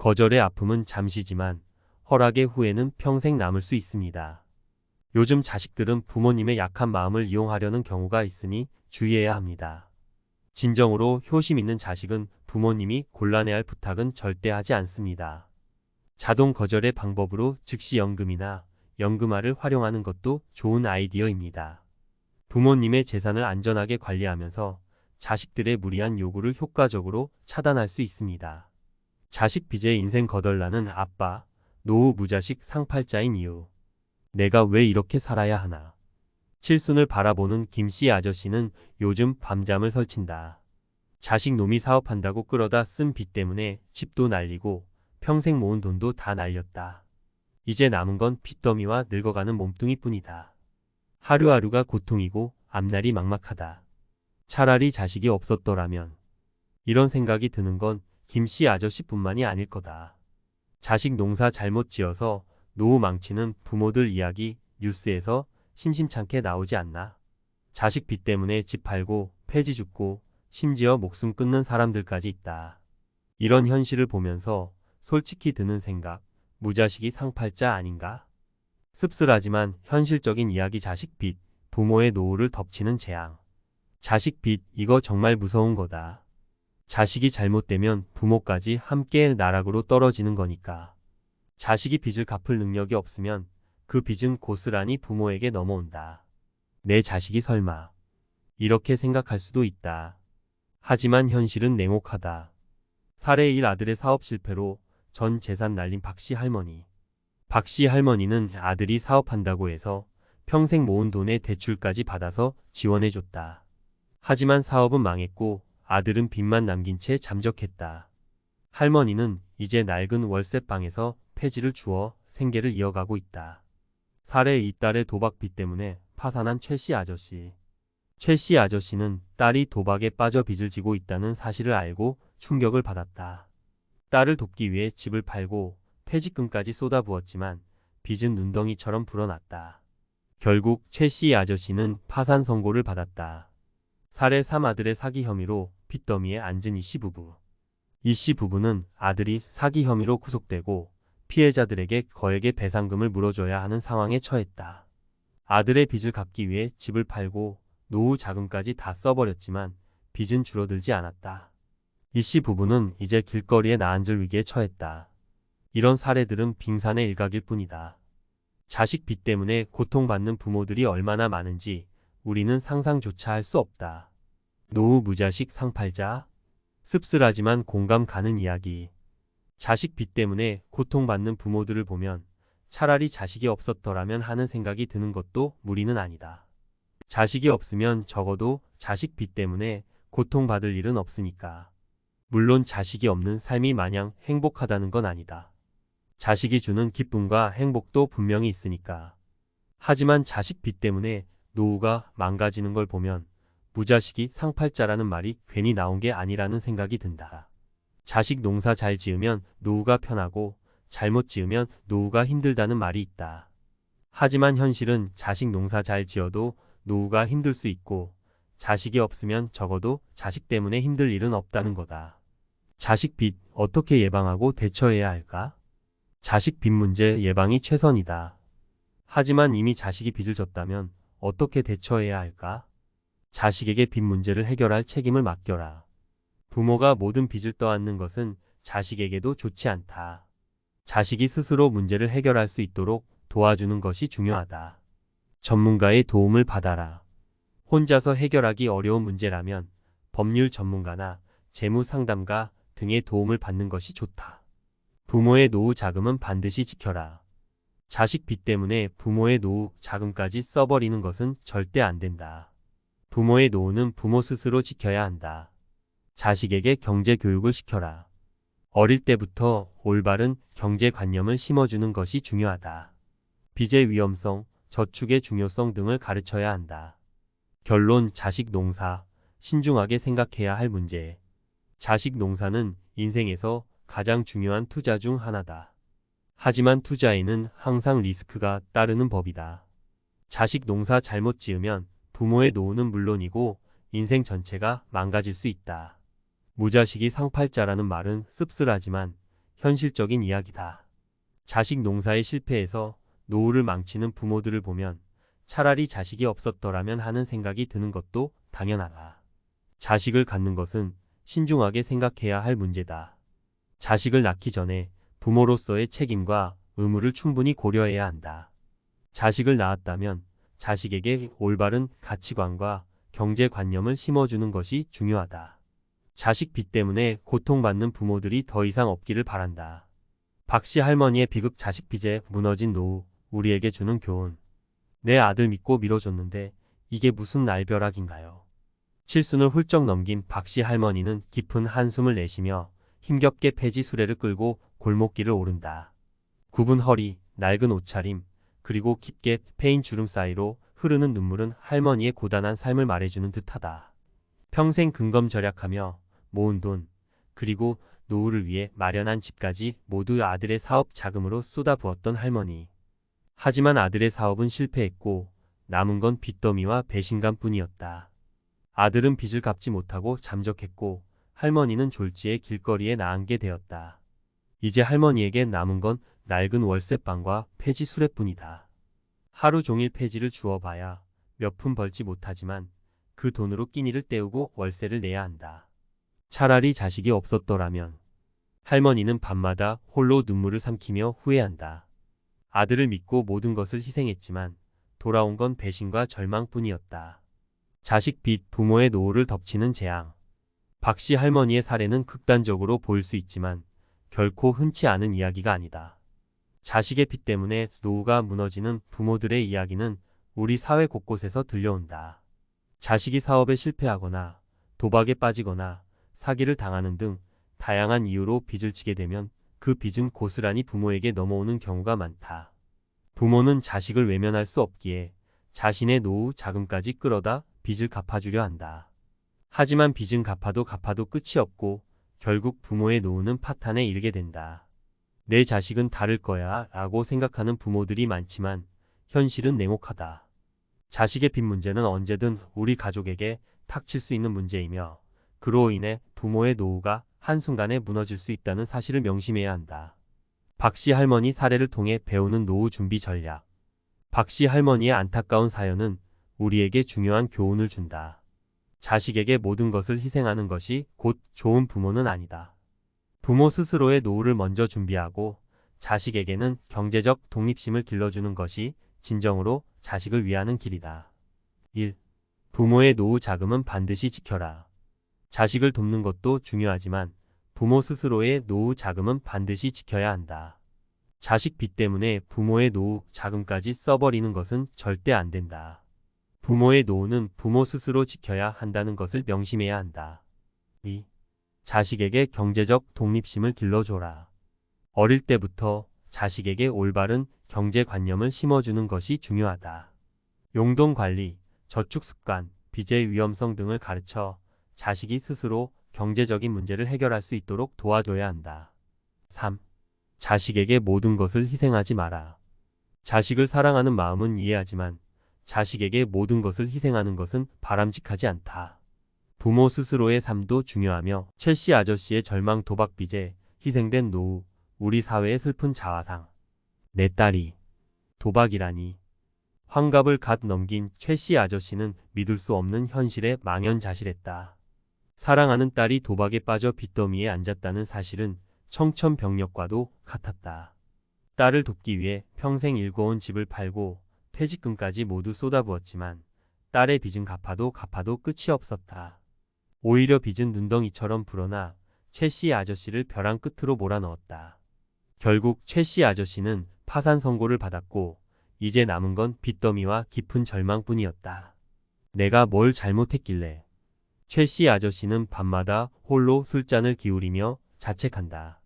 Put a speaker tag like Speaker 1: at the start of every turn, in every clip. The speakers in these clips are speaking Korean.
Speaker 1: 거절의 아픔은 잠시지만 허락의 후회는 평생 남을 수 있습니다. 요즘 자식들은 부모님의 약한 마음을 이용하려는 경우가 있으니 주의해야 합니다. 진정으로 효심 있는 자식은 부모님이 곤란해할 부탁은 절대 하지 않습니다. 자동 거절의 방법으로 즉시 연금이나 연금화를 활용하는 것도 좋은 아이디어입니다. 부모님의 재산을 안전하게 관리하면서 자식들의 무리한 요구를 효과적으로 차단할 수 있습니다. 자식 빚에 인생 거덜나는 아빠, 노후 무자식 상팔자인 이유. 내가 왜 이렇게 살아야 하나. 칠순을 바라보는 김씨 아저씨는 요즘 밤잠을 설친다. 자식 놈이 사업한다고 끌어다 쓴 빚 때문에 집도 날리고 평생 모은 돈도 다 날렸다. 이제 남은 건 빚더미와 늙어가는 몸뚱이뿐이다. 하루하루가 고통이고 앞날이 막막하다. 차라리 자식이 없었더라면. 이런 생각이 드는 건 김씨 아저씨뿐만이 아닐 거다. 자식 농사 잘못 지어서 노후 망치는 부모들 이야기 뉴스에서 심심찮게 나오지 않나. 자식 빚 때문에 집 팔고 폐지 죽고 심지어 목숨 끊는 사람들까지 있다. 이런 현실을 보면서 솔직히 드는 생각, 무자식이 상팔자 아닌가? 씁쓸하지만 현실적인 이야기. 자식 빚, 부모의 노후를 덮치는 재앙. 자식 빚, 이거 정말 무서운 거다. 자식이 잘못되면 부모까지 함께 나락으로 떨어지는 거니까. 자식이 빚을 갚을 능력이 없으면 그 빚은 고스란히 부모에게 넘어온다. 내 자식이 설마. 이렇게 생각할 수도 있다. 하지만 현실은 냉혹하다. 사례 1. 아들의 사업 실패로 전 재산 날린 박씨 할머니. 박씨 할머니는 아들이 사업한다고 해서 평생 모은 돈의 대출까지 받아서 지원해줬다. 하지만 사업은 망했고 아들은 빚만 남긴 채 잠적했다. 할머니는 이제 낡은 월세방에서 폐지를 주어 생계를 이어가고 있다. 사례 2. 딸의 도박빚 때문에 파산한 최씨 아저씨. 최씨 아저씨는 딸이 도박에 빠져 빚을 지고 있다는 사실을 알고 충격을 받았다. 딸을 돕기 위해 집을 팔고 퇴직금까지 쏟아부었지만 빚은 눈덩이처럼 불어났다. 결국 최씨 아저씨는 파산 선고를 받았다. 사례 3. 아들의 사기 혐의로 빚더미에 앉은 이씨 부부. 이씨 부부는 아들이 사기 혐의로 구속되고 피해자들에게 거액의 배상금을 물어줘야 하는 상황에 처했다. 아들의 빚을 갚기 위해 집을 팔고 노후 자금까지 다 써버렸지만 빚은 줄어들지 않았다. 이씨 부부는 이제 길거리에 나앉을 위기에 처했다. 이런 사례들은 빙산의 일각일 뿐이다. 자식 빚 때문에 고통받는 부모들이 얼마나 많은지 우리는 상상조차 할 수 없다. 노후 무자식 상팔자. 씁쓸하지만 공감 가는 이야기. 자식 빚 때문에 고통받는 부모들을 보면 차라리 자식이 없었더라면 하는 생각이 드는 것도 무리는 아니다. 자식이 없으면 적어도 자식 빚 때문에 고통받을 일은 없으니까. 물론 자식이 없는 삶이 마냥 행복하다는 건 아니다. 자식이 주는 기쁨과 행복도 분명히 있으니까. 하지만 자식 빚 때문에 노후가 망가지는 걸 보면 무자식이 상팔자라는 말이 괜히 나온 게 아니라는 생각이 든다. 자식 농사 잘 지으면 노후가 편하고 잘못 지으면 노후가 힘들다는 말이 있다. 하지만 현실은 자식 농사 잘 지어도 노후가 힘들 수 있고 자식이 없으면 적어도 자식 때문에 힘들 일은 없다는 거다. 자식 빚 어떻게 예방하고 대처해야 할까? 자식 빚 문제 예방이 최선이다. 하지만 이미 자식이 빚을 졌다면 어떻게 대처해야 할까? 자식에게 빚 문제를 해결할 책임을 맡겨라. 부모가 모든 빚을 떠안는 것은 자식에게도 좋지 않다. 자식이 스스로 문제를 해결할 수 있도록 도와주는 것이 중요하다. 전문가의 도움을 받아라. 혼자서 해결하기 어려운 문제라면 법률 전문가나 재무 상담가 등의 도움을 받는 것이 좋다. 부모의 노후 자금은 반드시 지켜라. 자식 빚 때문에 부모의 노후 자금까지 써버리는 것은 절대 안 된다. 부모의 노후는 부모 스스로 지켜야 한다. 자식에게 경제 교육을 시켜라. 어릴 때부터 올바른 경제관념을 심어주는 것이 중요하다. 빚의 위험성, 저축의 중요성 등을 가르쳐야 한다. 결론 자식 농사, 신중하게 생각해야 할 문제. 자식 농사는 인생에서 가장 중요한 투자 중 하나다. 하지만 투자에는 항상 리스크가 따르는 법이다. 자식 농사 잘못 지으면 부모의 노후는 물론이고 인생 전체가 망가질 수 있다. 무자식이 상팔자라는 말은 씁쓸하지만 현실적인 이야기다. 자식 농사에 실패해서 노후를 망치는 부모들을 보면 차라리 자식이 없었더라면 하는 생각이 드는 것도 당연하다. 자식을 갖는 것은 신중하게 생각해야 할 문제다. 자식을 낳기 전에 부모로서의 책임과 의무를 충분히 고려해야 한다. 자식을 낳았다면 자식에게 올바른 가치관과 경제관념을 심어주는 것이 중요하다. 자식 빚 때문에 고통받는 부모들이 더 이상 없기를 바란다. 박씨 할머니의 비극 자식 빚에 무너진 노후, 우리에게 주는 교훈. 내 아들 믿고 밀어줬는데 이게 무슨 날벼락인가요? 칠순을 훌쩍 넘긴 박씨 할머니는 깊은 한숨을 내쉬며 힘겹게 폐지 수레를 끌고 골목길을 오른다. 굽은 허리, 낡은 옷차림, 그리고 깊게 패인 주름 사이로 흐르는 눈물은 할머니의 고단한 삶을 말해주는 듯하다. 평생 근검절약하며 모은 돈, 그리고 노후를 위해 마련한 집까지 모두 아들의 사업 자금으로 쏟아부었던 할머니. 하지만 아들의 사업은 실패했고 남은 건 빚더미와 배신감뿐이었다. 아들은 빚을 갚지 못하고 잠적했고 할머니는 졸지에 길거리에 나앉게 되었다. 이제 할머니에게 남은 건 낡은 월세방과 폐지 수레뿐이다. 하루 종일 폐지를 주워봐야 몇 푼 벌지 못하지만 그 돈으로 끼니를 때우고 월세를 내야 한다. 차라리 자식이 없었더라면. 할머니는 밤마다 홀로 눈물을 삼키며 후회한다. 아들을 믿고 모든 것을 희생했지만 돌아온 건 배신과 절망뿐이었다. 자식 빚, 부모의 노후를 덮치는 재앙. 박씨 할머니의 사례는 극단적으로 보일 수 있지만 결코 흔치 않은 이야기가 아니다. 자식의 빚 때문에 노후가 무너지는 부모들의 이야기는 우리 사회 곳곳에서 들려온다. 자식이 사업에 실패하거나 도박에 빠지거나 사기를 당하는 등 다양한 이유로 빚을 지게 되면 그 빚은 고스란히 부모에게 넘어오는 경우가 많다. 부모는 자식을 외면할 수 없기에 자신의 노후 자금까지 끌어다 빚을 갚아주려 한다. 하지만 빚은 갚아도 끝이 없고 결국 부모의 노후는 파탄에 이르게 된다. 내 자식은 다를 거야 라고 생각하는 부모들이 많지만 현실은 냉혹하다. 자식의 빚 문제는 언제든 우리 가족에게 닥칠 수 있는 문제이며 그로 인해 부모의 노후가 한순간에 무너질 수 있다는 사실을 명심해야 한다. 박씨 할머니 사례를 통해 배우는 노후 준비 전략. 박씨 할머니의 안타까운 사연은 우리에게 중요한 교훈을 준다. 자식에게 모든 것을 희생하는 것이 곧 좋은 부모는 아니다. 부모 스스로의 노후를 먼저 준비하고 자식에게는 경제적 독립심을 길러주는 것이 진정으로 자식을 위하는 길이다. 1. 부모의 노후 자금은 반드시 지켜라. 자식을 돕는 것도 중요하지만 부모 스스로의 노후 자금은 반드시 지켜야 한다. 자식 빚 때문에 부모의 노후 자금까지 써버리는 것은 절대 안 된다. 부모의 노후는 부모 스스로 지켜야 한다는 것을 명심해야 한다. 2. 자식에게 경제적 독립심을 길러줘라. 어릴 때부터 자식에게 올바른 경제관념을 심어주는 것이 중요하다. 용돈관리, 저축습관, 빚의 위험성 등을 가르쳐 자식이 스스로 경제적인 문제를 해결할 수 있도록 도와줘야 한다. 3. 자식에게 모든 것을 희생하지 마라. 자식을 사랑하는 마음은 이해하지만 자식에게 모든 것을 희생하는 것은 바람직하지 않다. 부모 스스로의 삶도 중요하며 최씨 아저씨의 절망 도박 빚에 희생된 노후, 우리 사회의 슬픈 자화상. 내 딸이 도박이라니. 환갑을 갓 넘긴 최씨 아저씨는 믿을 수 없는 현실에 망연자실했다. 사랑하는 딸이 도박에 빠져 빚더미에 앉았다는 사실은 청천벽력과도 같았다. 딸을 돕기 위해 평생 일궈온 집을 팔고 퇴직금까지 모두 쏟아부었지만 딸의 빚은 갚아도 끝이 없었다. 오히려 빚은 눈덩이처럼 불어나 최씨 아저씨를 벼랑 끝으로 몰아넣었다. 결국 최씨 아저씨는 파산 선고를 받았고 이제 남은 건 빚더미와 깊은 절망뿐이었다. 내가 뭘 잘못했길래. 최씨 아저씨는 밤마다 홀로 술잔을 기울이며 자책한다.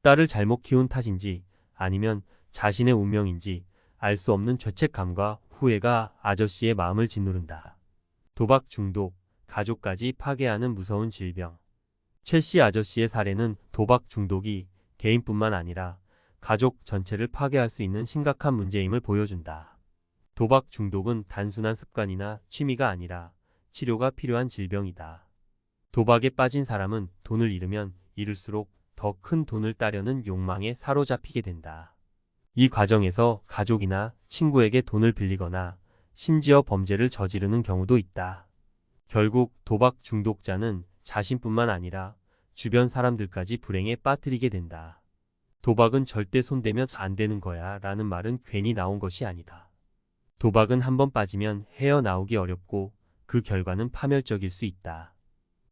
Speaker 1: 딸을 잘못 키운 탓인지 아니면 자신의 운명인지 알 수 없는 죄책감과 후회가 아저씨의 마음을 짓누른다. 도박 중독, 가족까지 파괴하는 무서운 질병. 최씨 아저씨의 사례는 도박 중독이 개인뿐만 아니라 가족 전체를 파괴할 수 있는 심각한 문제임을 보여준다. 도박 중독은 단순한 습관이나 취미가 아니라 치료가 필요한 질병이다. 도박에 빠진 사람은 돈을 잃으면 잃을수록 더 큰 돈을 따려는 욕망에 사로잡히게 된다. 이 과정에서 가족이나 친구에게 돈을 빌리거나 심지어 범죄를 저지르는 경우도 있다. 결국 도박 중독자는 자신뿐만 아니라 주변 사람들까지 불행에 빠뜨리게 된다. 도박은 절대 손대면 안 되는 거야 라는 말은 괜히 나온 것이 아니다. 도박은 한번 빠지면 헤어나오기 어렵고 그 결과는 파멸적일 수 있다.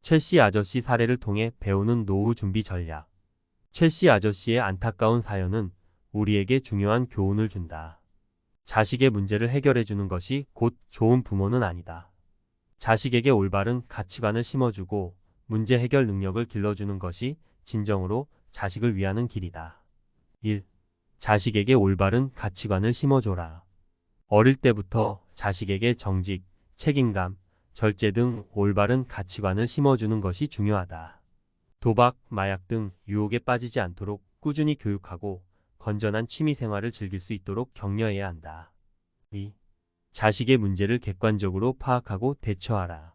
Speaker 1: 첼시 아저씨 사례를 통해 배우는 노후 준비 전략. 첼시 아저씨의 안타까운 사연은 우리에게 중요한 교훈을 준다. 자식의 문제를 해결해 주는 것이 곧 좋은 부모는 아니다. 자식에게 올바른 가치관을 심어주고 문제 해결 능력을 길러주는 것이 진정으로 자식을 위하는 길이다. 1. 자식에게 올바른 가치관을 심어줘라. 어릴 때부터 자식에게 정직, 책임감, 절제 등 올바른 가치관을 심어주는 것이 중요하다. 도박, 마약 등 유혹에 빠지지 않도록 꾸준히 교육하고 건전한 취미 생활을 즐길 수 있도록 격려해야 한다. 2. 자식의 문제를 객관적으로 파악하고 대처하라.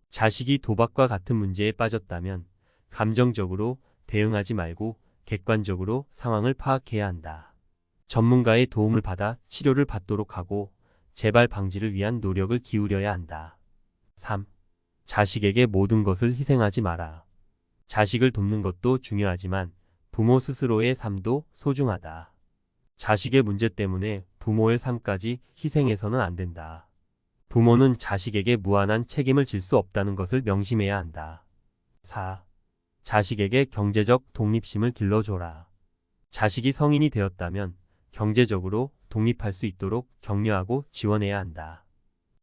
Speaker 1: 자식이 도박과 같은 문제에 빠졌다면 감정적으로 대응하지 말고 객관적으로 상황을 파악해야 한다. 전문가의 도움을 받아 치료를 받도록 하고 재발 방지를 위한 노력을 기울여야 한다. 3. 자식에게 모든 것을 희생하지 마라. 자식을 돕는 것도 중요하지만 부모 스스로의 삶도 소중하다. 자식의 문제 때문에 부모의 삶까지 희생해서는 안 된다. 부모는 자식에게 무한한 책임을 질 수 없다는 것을 명심해야 한다. 4. 자식에게 경제적 독립심을 길러줘라. 자식이 성인이 되었다면 경제적으로 독립할 수 있도록 격려하고 지원해야 한다.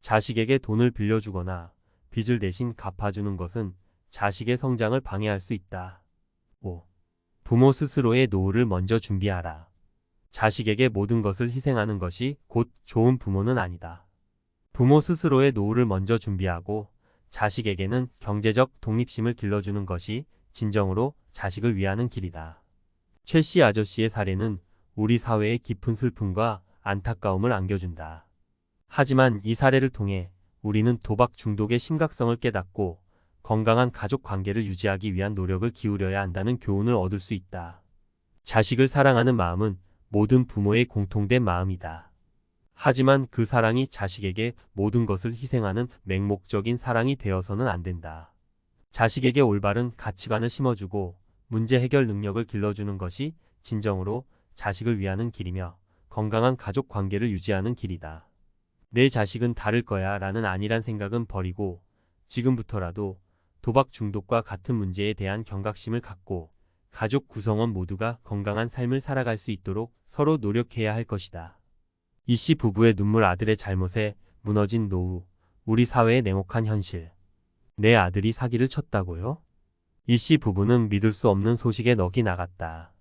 Speaker 1: 자식에게 돈을 빌려주거나 빚을 대신 갚아주는 것은 자식의 성장을 방해할 수 있다. 5. 부모 스스로의 노후를 먼저 준비하라. 자식에게 모든 것을 희생하는 것이 곧 좋은 부모는 아니다. 부모 스스로의 노후를 먼저 준비하고 자식에게는 경제적 독립심을 길러주는 것이 진정으로 자식을 위하는 길이다. 첼시 아저씨의 사례는 우리 사회에 깊은 슬픔과 안타까움을 안겨준다. 하지만 이 사례를 통해 우리는 도박 중독의 심각성을 깨닫고 건강한 가족 관계를 유지하기 위한 노력을 기울여야 한다는 교훈을 얻을 수 있다. 자식을 사랑하는 마음은 모든 부모의 공통된 마음이다. 하지만 그 사랑이 자식에게 모든 것을 희생하는 맹목적인 사랑이 되어서는 안 된다. 자식에게 올바른 가치관을 심어주고 문제 해결 능력을 길러주는 것이 진정으로 자식을 위하는 길이며 건강한 가족 관계를 유지하는 길이다. 내 자식은 다를 거야 라는 안일한 생각은 버리고 지금부터라도 도박 중독과 같은 문제에 대한 경각심을 갖고 가족 구성원 모두가 건강한 삶을 살아갈 수 있도록 서로 노력해야 할 것이다. 이씨 부부의 눈물 아들의 잘못에 무너진 노후, 우리 사회의 냉혹한 현실. 내 아들이 사기를 쳤다고요? 이씨 부부는 믿을 수 없는 소식에 넋이 나갔다.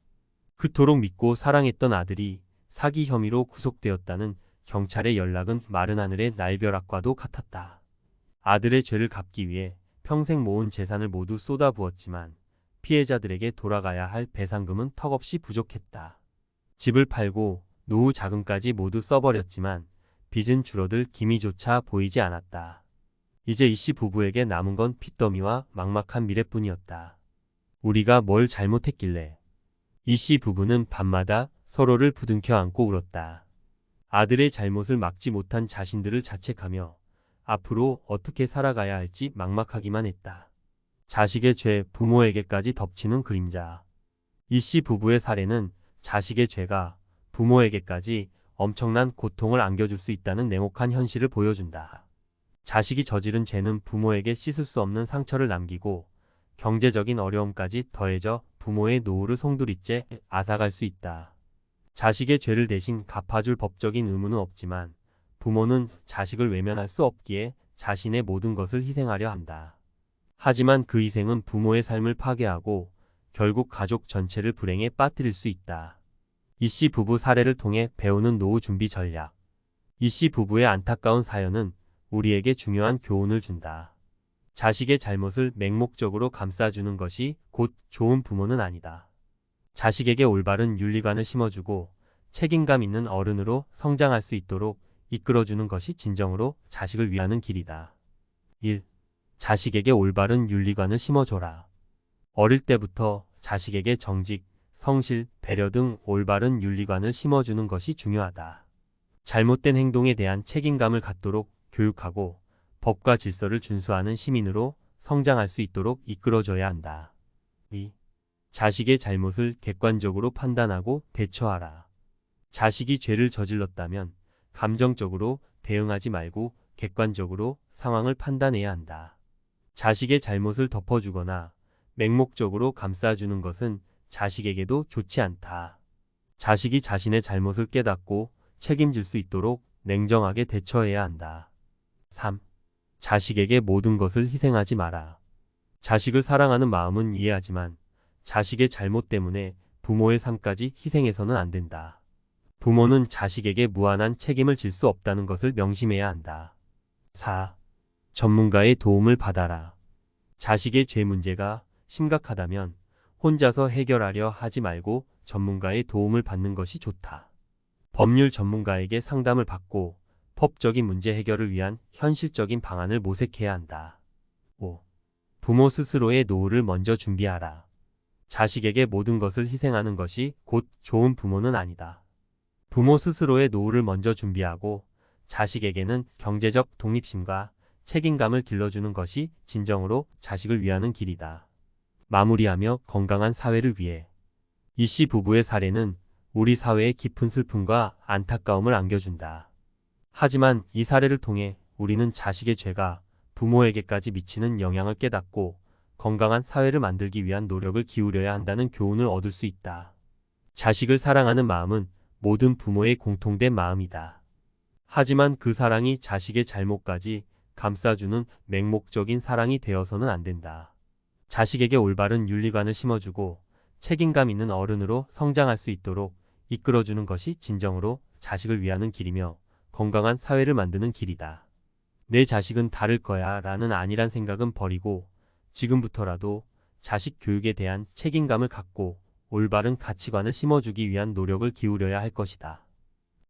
Speaker 1: 그토록 믿고 사랑했던 아들이 사기 혐의로 구속되었다는 경찰의 연락은 마른 하늘의 날벼락과도 같았다. 아들의 죄를 갚기 위해 평생 모은 재산을 모두 쏟아부었지만 피해자들에게 돌아가야 할 배상금은 턱없이 부족했다. 집을 팔고 노후 자금까지 모두 써버렸지만 빚은 줄어들 기미조차 보이지 않았다. 이제 이씨 부부에게 남은 건 빚더미와 막막한 미래뿐이었다. 우리가 뭘 잘못했길래. 이씨 부부는 밤마다 서로를 부둥켜 안고 울었다. 아들의 잘못을 막지 못한 자신들을 자책하며 앞으로 어떻게 살아가야 할지 막막하기만 했다. 자식의 죄, 부모에게까지 덮치는 그림자. 이씨 부부의 사례는 자식의 죄가 부모에게까지 엄청난 고통을 안겨줄 수 있다는 냉혹한 현실을 보여준다. 자식이 저지른 죄는 부모에게 씻을 수 없는 상처를 남기고 경제적인 어려움까지 더해져 부모의 노후를 송두리째 앗아갈 수 있다. 자식의 죄를 대신 갚아줄 법적인 의무는 없지만 부모는 자식을 외면할 수 없기에 자신의 모든 것을 희생하려 한다. 하지만 그 희생은 부모의 삶을 파괴하고 결국 가족 전체를 불행에 빠뜨릴 수 있다. 이씨 부부 사례를 통해 배우는 노후 준비 전략. 이씨 부부의 안타까운 사연은 우리에게 중요한 교훈을 준다. 자식의 잘못을 맹목적으로 감싸주는 것이 곧 좋은 부모는 아니다. 자식에게 올바른 윤리관을 심어주고 책임감 있는 어른으로 성장할 수 있도록 이끌어주는 것이 진정으로 자식을 위하는 길이다. 1. 자식에게 올바른 윤리관을 심어줘라. 어릴 때부터 자식에게 정직, 성실, 배려 등 올바른 윤리관을 심어주는 것이 중요하다. 잘못된 행동에 대한 책임감을 갖도록 교육하고 법과 질서를 준수하는 시민으로 성장할 수 있도록 이끌어줘야 한다. 2. 자식의 잘못을 객관적으로 판단하고 대처하라. 자식이 죄를 저질렀다면 감정적으로 대응하지 말고 객관적으로 상황을 판단해야 한다. 자식의 잘못을 덮어주거나 맹목적으로 감싸주는 것은 자식에게도 좋지 않다. 자식이 자신의 잘못을 깨닫고 책임질 수 있도록 냉정하게 대처해야 한다. 3. 자식에게 모든 것을 희생하지 마라. 자식을 사랑하는 마음은 이해하지만 자식의 잘못 때문에 부모의 삶까지 희생해서는 안 된다. 부모는 자식에게 무한한 책임을 질 수 없다는 것을 명심해야 한다. 4. 전문가의 도움을 받아라. 자식의 죄 문제가 심각하다면 혼자서 해결하려 하지 말고 전문가의 도움을 받는 것이 좋다. 법률 전문가에게 상담을 받고 법적인 문제 해결을 위한 현실적인 방안을 모색해야 한다. 5. 부모 스스로의 노후를 먼저 준비하라. 자식에게 모든 것을 희생하는 것이 곧 좋은 부모는 아니다. 부모 스스로의 노후를 먼저 준비하고 자식에게는 경제적 독립심과 책임감을 길러주는 것이 진정으로 자식을 위하는 길이다. 마무리하며 건강한 사회를 위해. 이씨 부부의 사례는 우리 사회에 깊은 슬픔과 안타까움을 안겨준다. 하지만 이 사례를 통해 우리는 자식의 죄가 부모에게까지 미치는 영향을 깨닫고 건강한 사회를 만들기 위한 노력을 기울여야 한다는 교훈을 얻을 수 있다. 자식을 사랑하는 마음은 모든 부모의 공통된 마음이다. 하지만 그 사랑이 자식의 잘못까지 감싸주는 맹목적인 사랑이 되어서는 안 된다. 자식에게 올바른 윤리관을 심어주고 책임감 있는 어른으로 성장할 수 있도록 이끌어주는 것이 진정으로 자식을 위하는 길이며 건강한 사회를 만드는 길이다. 내 자식은 다를 거야 라는 안일한 생각은 버리고 지금부터라도 자식 교육에 대한 책임감을 갖고 올바른 가치관을 심어주기 위한 노력을 기울여야 할 것이다.